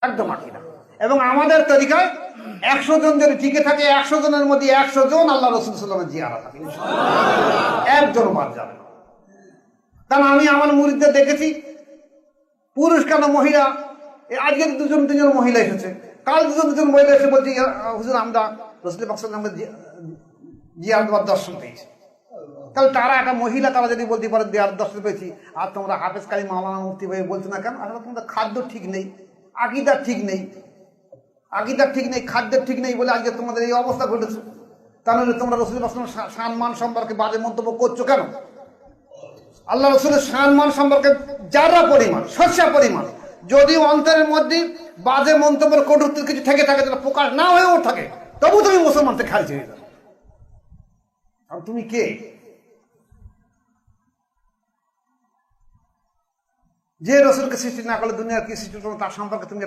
একদম আকিদা। এবং আমাদের তরিকায় 100 জন যদি টিকে থাকে, 100 জনের মধ্যে 100 জন আল্লাহ রাসূল সাল্লাল্লাহু আলাইহি ওয়াসাল্লামের জিয়ারত হবে, একজনও বাদ যাবে না। কারণ আমি আমার মুরিদদের দেখেছি, পুরুষ কেন মহিলা, আজকে দুজন তিনজন মহিলা এসেছে, কাল দুজন মহিলা এসে বলছে হুজুর আমরা রাসূল পাক সাল্লাল্লাহু আলাইহি ওয়াসাল্লামের জিয়ারত বা দর্শন পেয়েছি। তাহলে তারা একটা মহিলা, তারা যদি বলতে পারে জিয়ারত দর্শন পেয়েছি, আর তোমরা হাফেজ কালী মাওলানা মুফতি হয়ে বলছো না কেন? আসলে তোমাদের খাদ্য ঠিক নেই, আকিদা ঠিক নেই, খাদ্যের ঠিক নেই বলে আজকে তোমাদের এই অবস্থা ঘটেছে। তাহলে তোমরা রাসূল পাক সাল্লাল্লাহু আলাইহি ওয়াসাল্লামের সম্মান সম্পর্কে বাজে মন্তব্য করছো কেন? আল্লাহ রসুলের সম্মান সম্পর্কে যারা পরিমাণ, শস্যা পরিমাণ যদি অন্তরের মধ্যে বাজে মন্তব্যের কটূক্তির কিছু থেকে থাকে, তাহলে প্রকাশ না হয়েও থাকে, তবু তুমি মুসলমানকে খারিজ হয়ে যাবে। আর তুমি কে যে রসুলকে সৃষ্টি না করলে দুনিয়ার কি সৃষ্টি করবে তার সম্পর্কে তুমি